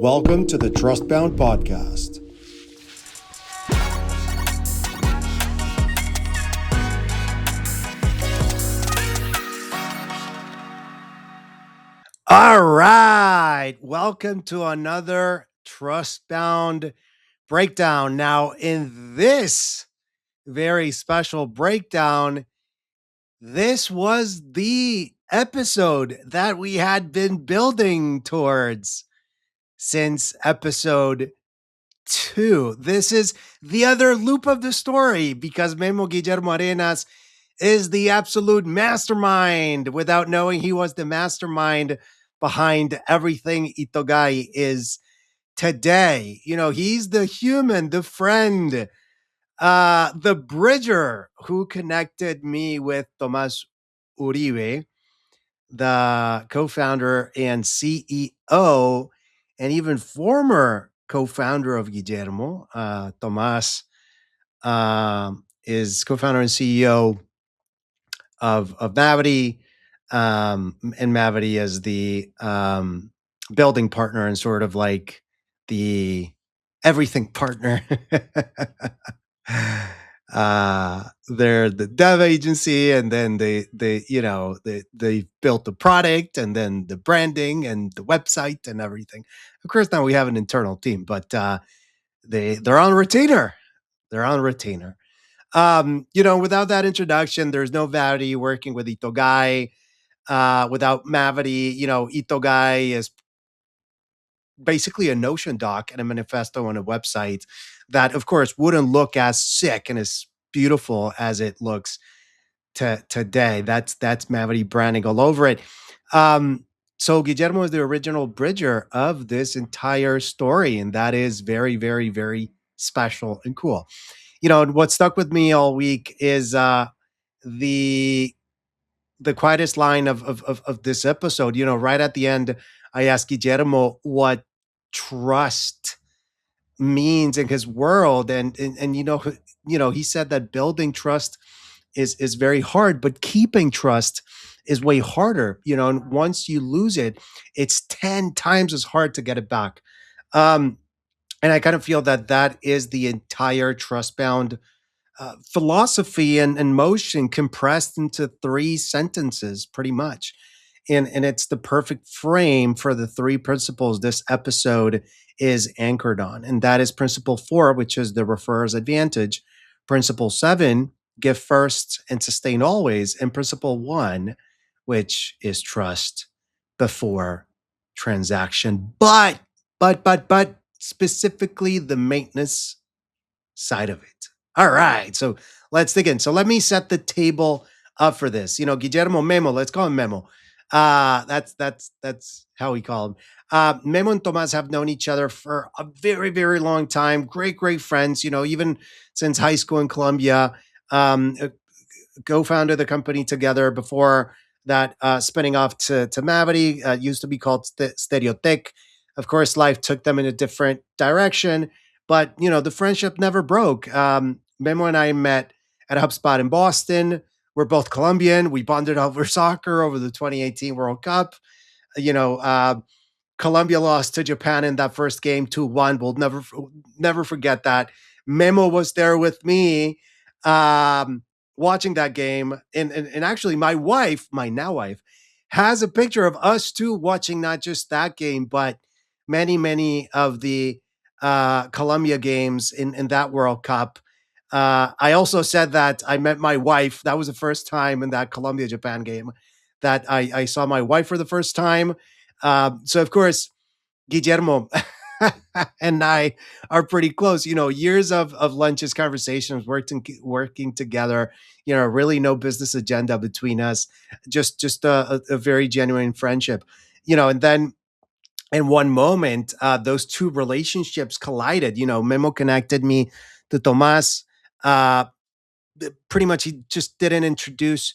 Welcome to the Trustbound Podcast. All right. Welcome to another Trustbound Breakdown. Now, in this very special breakdown, this was the episode that we had been building towards since episode 2. This is the other loop of the story because Memo Guillermo Arenas is the absolute mastermind without knowing he was the mastermind behind everything itogai is today. You know, he's the human, the friend, the bridger who connected me with Tomás Uribe, the co-founder and CEO, and even former co-founder of Guillermo. Tomás is co-founder and CEO of Mavity, and Mavity is the building partner and sort of like the everything partner. They're the dev agency, and then they built the product, and then the branding and the website and everything. Of course, now we have an internal team, but they're on retainer. They're on retainer. Without that introduction, there's no Mavity working with itogai. Without Mavity, itogai is basically a Notion doc and a manifesto on a website that, of course, wouldn't look as sick and as beautiful as it looks today. That's Mavity branding all over it. So Guillermo is the original bridger of this entire story, and that is very, very, very special and cool. What stuck with me all week is the quietest line of this episode. Right at the end, I asked Guillermo what trust means in his world, and he said that building trust is very hard, but keeping trust is way harder. And once you lose it, it's 10 times as hard to get it back. And I kind of feel that is the entire Trustbound philosophy and motion compressed into 3 sentences, pretty much. And it's the perfect frame for the 3 principles this episode is anchored on. And that is principle 4, which is the referrer's advantage. Principle 7, give first and sustain always. And principle 1, which is trust before transaction. But specifically the maintenance side of it. All right, so let's dig in. So let me set the table up for this. Guillermo, Memo, let's call him Memo. That's how we call him. Memo and Tomás have known each other for a very, very long time. Great friends, even since high school in Colombia. Co-founded the company together before that, spinning off to Mavity, used to be called Stereotech. Of course, life took them in a different direction, but the friendship never broke. Memo and I met at HubSpot in Boston. We're both Colombian. We bonded over soccer over the 2018 World Cup. Colombia lost to Japan in that first game 2-1. We'll never forget that. Memo was there with me watching that game. And actually my now wife, has a picture of us two watching not just that game, but many of the Colombia games in that World Cup. I also said that I met my wife. That was the first time in that Colombia-Japan game that I saw my wife for the first time. So, of course, Guillermo and I are pretty close. Years of lunches, conversations, working together. Really no business agenda between us. Just a very genuine friendship. And then in one moment, those 2 relationships collided. Memo connected me to Tomás. Pretty much, he just didn't introduce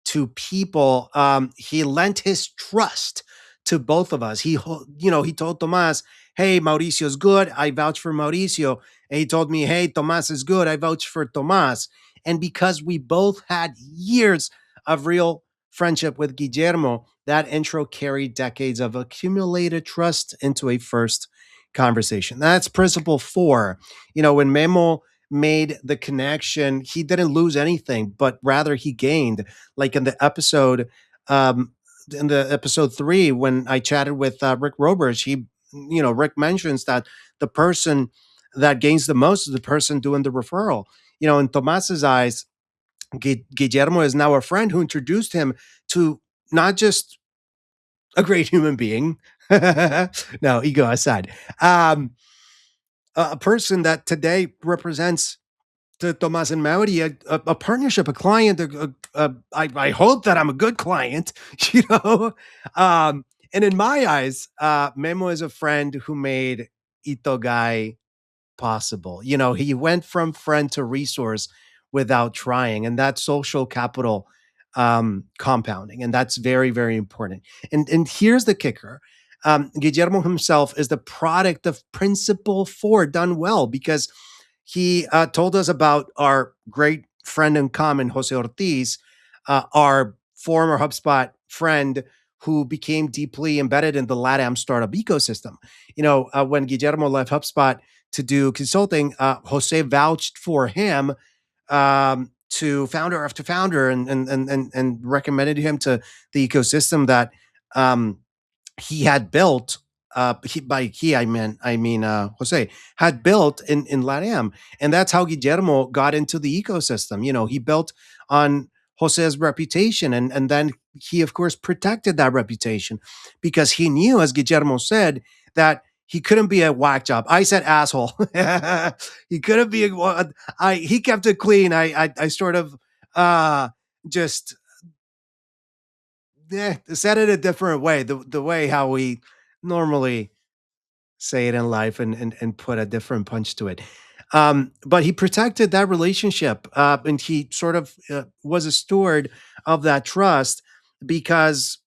to people. He lent his trust to both of us. He told Tomás, "Hey, Mauricio's good. I vouch for Mauricio." And he told me, "Hey, Tomás is good. I vouch for Tomás." And because we both had years of real friendship with Guillermo, that intro carried decades of accumulated trust into a first conversation. That's principle four. When Memo made the connection, he didn't lose anything, but rather he gained. Like um, in the episode three, when I chatted with Rick Roberts, Rick mentions that the person that gains the most is the person doing the referral. In Tomas's eyes, Guillermo is now a friend who introduced him to not just a great human being, no, ego aside, um, a person that today represents to Tomas and Mauri a partnership, a client. I hope that I'm a good client, you know. And in my eyes, Memo is a friend who made itogai possible. He went from friend to resource without trying, and that's social capital compounding, and that's very, very important. And here's the kicker: Guillermo himself is the product of Principle Four done well, because he told us about our great friend in common, Jose Ortiz, our former HubSpot friend who became deeply embedded in the LATAM startup ecosystem. When Guillermo left HubSpot to do consulting, Jose vouched for him to founder after founder, and recommended him to the ecosystem that um, he had built. By he, I mean Jose had built in LATAM, and that's how Guillermo got into the ecosystem. He built on Jose's reputation, and then he, of course, protected that reputation because he knew, as Guillermo said, that he couldn't be a whack job. I said asshole. He couldn't be. He kept it clean. I sort of just said it a different way. The way how we normally say it in life, and put a different punch to it. But he protected that relationship, and he sort of was a steward of that trust, because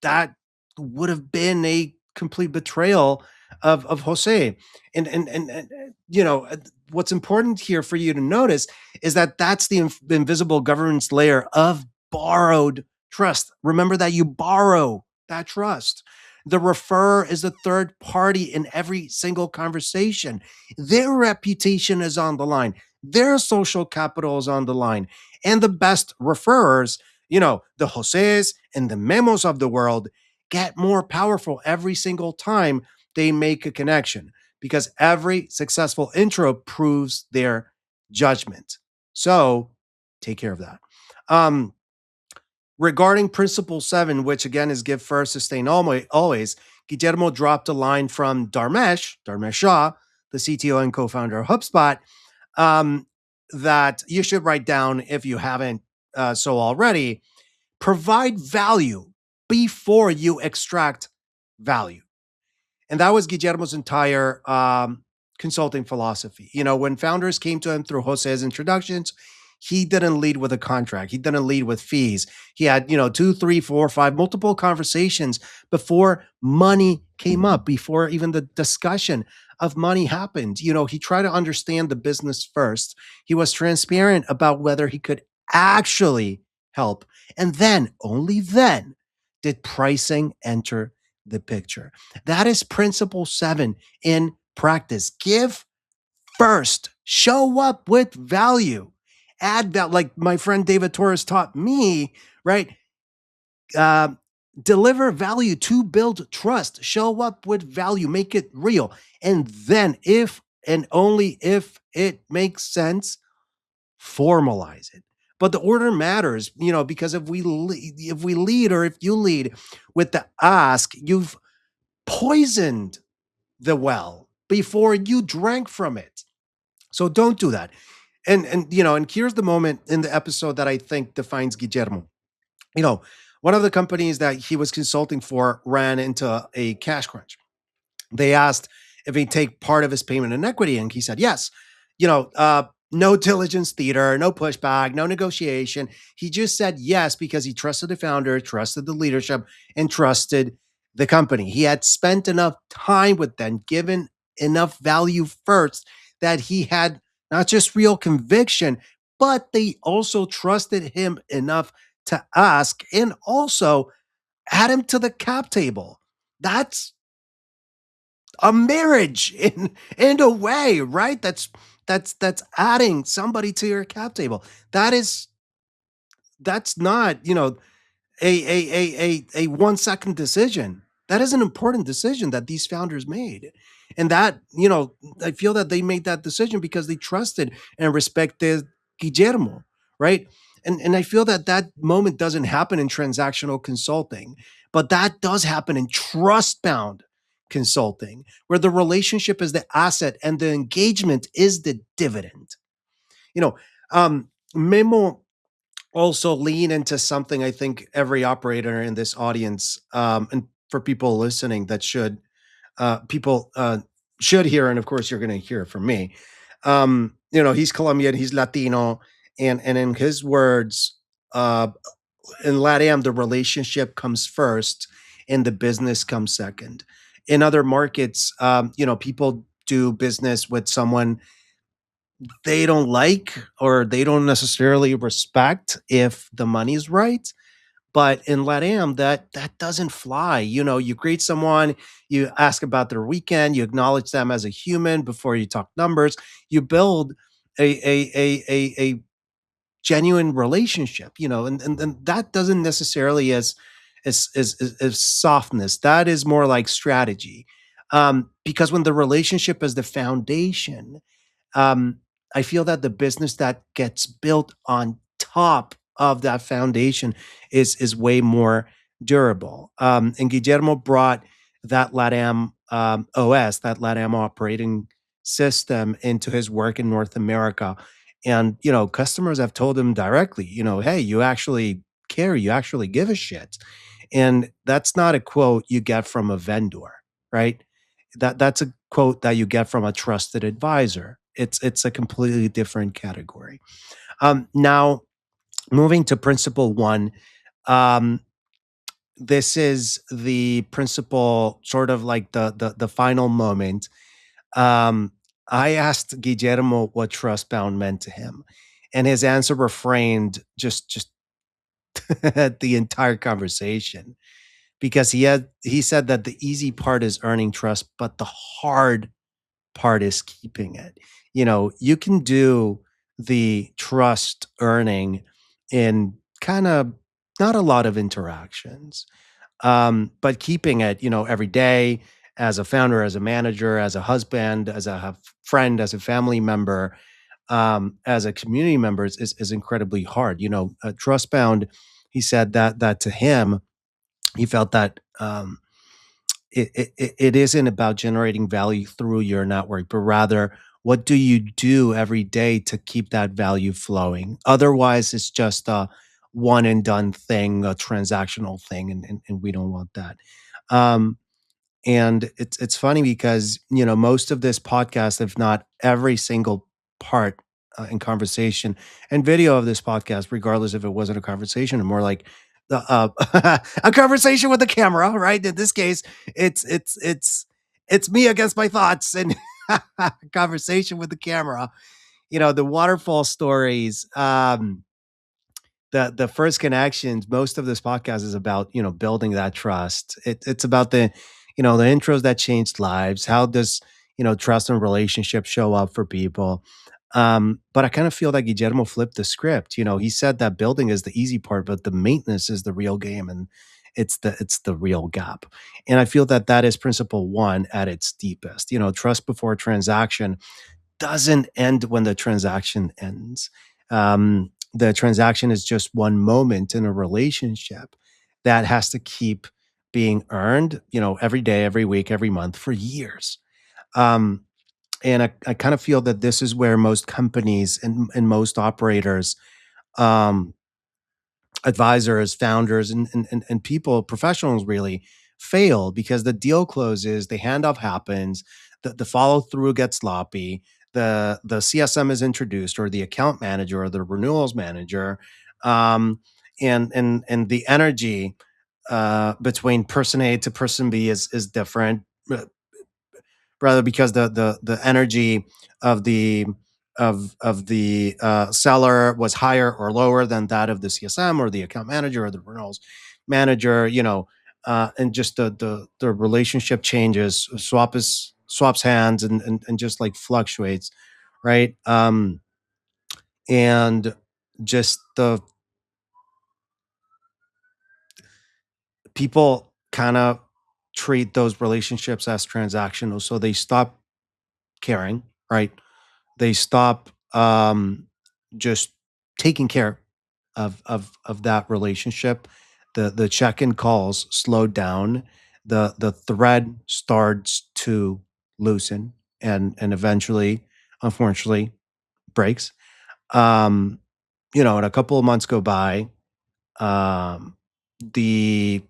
that would have been a complete betrayal of Jose. And what's important here for you to notice is that that's the invisible governance layer of borrowed trust. Remember that you borrow that trust. The referrer is the third party in every single conversation. Their reputation is on the line. Their social capital is on the line. And the best referrers, the Jose's and the Memos of the world, get more powerful every single time they make a connection, because every successful intro proves their judgment. So take care of that. Um, Regarding principle seven, which again is give first, sustain always, Guillermo dropped a line from Dharmesh Shah, the CTO and co-founder of HubSpot, um, that you should write down if you haven't so already. Provide value before you extract value. And that was Guillermo's entire consulting philosophy. When founders came to him through Jose's introductions, he didn't lead with a contract. He didn't lead with fees. He had, two, three, four, five, multiple conversations before money came up, before even the discussion of money happened. He tried to understand the business first. He was transparent about whether he could actually help. And then, only then, did pricing enter the picture. That is principle seven in practice. Give first, show up with value, add that, like my friend David Torres taught me, right? Uh, Deliver value to build trust, show up with value, make it real. And then, if and only if it makes sense, formalize it. But the order matters, because if we lead, or if you lead with the ask, you've poisoned the well before you drank from it. So don't do that. And here's the moment in the episode that I think defines Guillermo. You know, One of the companies that he was consulting for ran into a cash crunch. They asked if he'd take part of his payment in equity, and he said yes. No diligence theater, no pushback, no negotiation. He just said yes because he trusted the founder, trusted the leadership, and trusted the company. He had spent enough time with them, given enough value first, that he had not just real conviction, but they also trusted him enough to ask, and also add him to the cap table. That's a marriage in a way, right? That's adding somebody to your cap table. That is that's not, a 1 second decision. That is an important decision that these founders made. And that, I feel that they made that decision because they trusted and respected Guillermo, right? And I feel that that moment doesn't happen in transactional consulting, but that does happen in trust bound consulting, where the relationship is the asset and the engagement is the dividend. You know, Memo also lean into something I think every operator in this audience, and for people listening that people should hear, and of course you're going to hear it from me. He's Colombian, he's Latino, and in his words, uh, in LATAM, the relationship comes first, and the business comes second. In other markets, people do business with someone they don't like or they don't necessarily respect if the money's right. But in LATAM, that doesn't fly. You greet someone, you ask about their weekend, you acknowledge them as a human before you talk numbers. You build a genuine relationship, and that doesn't necessarily as softness. That is more like strategy. Because when the relationship is the foundation, um, I feel that the business that gets built on top of that foundation is way more durable. And Guillermo brought that LATAM OS, that LATAM operating system, into his work in North America. And customers have told him directly, hey, you actually care, you actually give a shit. And that's not a quote you get from a vendor, right? That's a quote that you get from a trusted advisor. It's a completely different category. Now, moving to principle one, um, this is the principle, sort of like the final moment. I asked Guillermo what trustbound meant to him, and his answer refrained just the entire conversation, because he said that the easy part is earning trust, but the hard part is keeping it. You can do the trust earning in kind of not a lot of interactions, but keeping it, every day, as a founder, as a manager, as a husband, as a friend, as a family member, as a community member is incredibly hard. Trustbound, he said that to him, he felt that it isn't about generating value through your network, but rather what do you do every day to keep that value flowing? Otherwise, it's just a one and done thing, a transactional thing, and we don't want that. Um, and it's funny because, most of this podcast, if not every single part, in conversation and video of this podcast, regardless if it wasn't a conversation or more like the a conversation with the camera, right? In this case, it's me against my thoughts and conversation with the camera. The waterfall stories, the first connections, most of this podcast is about, building that trust. It's about the intros that changed lives. How does, trust and relationship show up for people? But I kind of feel that Guillermo flipped the script. He said that building is the easy part, but the maintenance is the real game, and it's the real gap. And I feel that that is principle one at its deepest. Trust before transaction doesn't end when the transaction ends. The transaction is just one moment in a relationship that has to keep being earned, every day, every week, every month for years. Um, and I kind of feel that this is where most companies and most operators, um, advisors, founders, and people, professionals really fail, because the deal closes, the handoff happens, the follow through gets sloppy, the CSM is introduced, or the account manager or the renewals manager, um, and the energy between person A to person B is different, rather because the energy of the seller was higher or lower than that of the CSM or the account manager or the renewals. manager, and just the relationship changes, swaps hands, and just like fluctuates, right? And just the people kind of treat those relationships as transactional, so they stop caring, right? They stop just taking care of that relationship. The check-in calls slow down. The thread starts to loosen, and eventually, unfortunately, breaks. Um, and a couple of months go by. The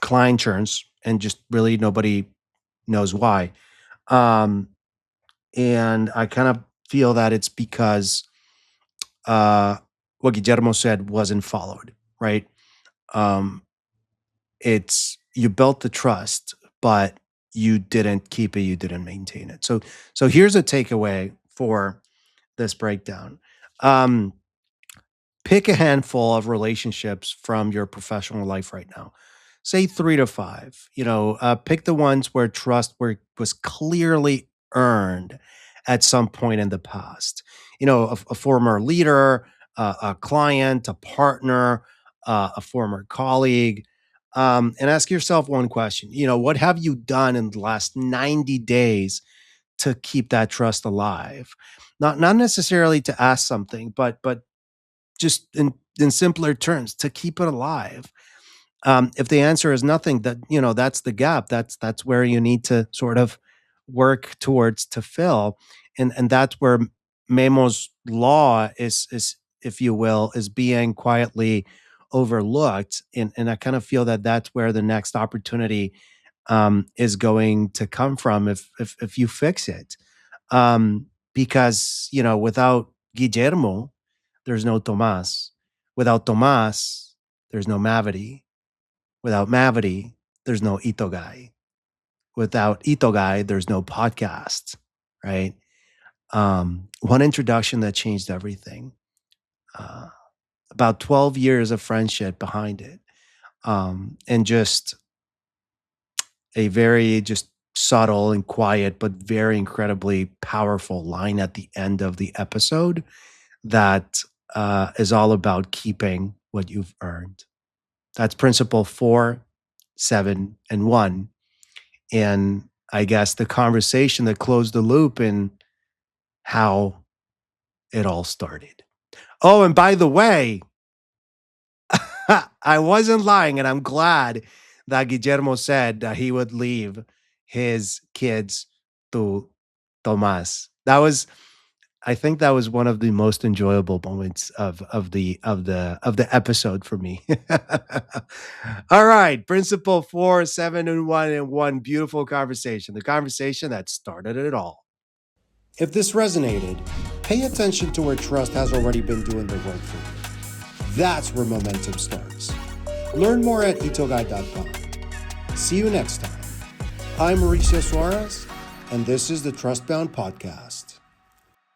client churns, and just really nobody knows why. Um, and I kind of feel that it's because uh, what Guillermo said wasn't followed, right? Um, it's you built the trust, but you didn't keep it, you didn't maintain it. So here's a takeaway for this breakdown. Um, Pick a handful of relationships from your professional life right now. Say 3 to 5. Pick the ones where was clearly earned at some point in the past. A former leader, a client, a partner, a former colleague. And ask yourself one question. What have you done in the last 90 days to keep that trust alive? Not necessarily to ask something, but just in simpler terms, to keep it alive. If the answer is nothing, that's the gap. That's where you need to sort of work towards to fill, and that's where Memo's law is, if you will, is being quietly overlooked, and I kind of feel that that's where the next opportunity is going to come from if you fix it. Because without Guillermo, there's no Tomas. Without Tomas, there's no Mavity. Without Mavity, there's no itogai. Without itogai, there's no podcast, right? One introduction that changed everything. Uh, about 12 years of friendship behind it, and just a very just subtle and quiet, but very incredibly powerful line at the end of the episode that is all about keeping what you've earned. That's principle 4, 7, and 1. And I guess the conversation that closed the loop in how it all started. Oh, and by the way, I wasn't lying, and I'm glad that Guillermo said that he would leave his kids to Tomas. I think that was one of the most enjoyable moments of the episode for me. All right, principle 4, 7, and 1, and one beautiful conversation. The conversation that started it all. If this resonated, pay attention to where trust has already been doing the work for you. That's where momentum starts. Learn more at itogai.com. See you next time. I'm Mauricio Suarez, and this is the Trustbound Podcast.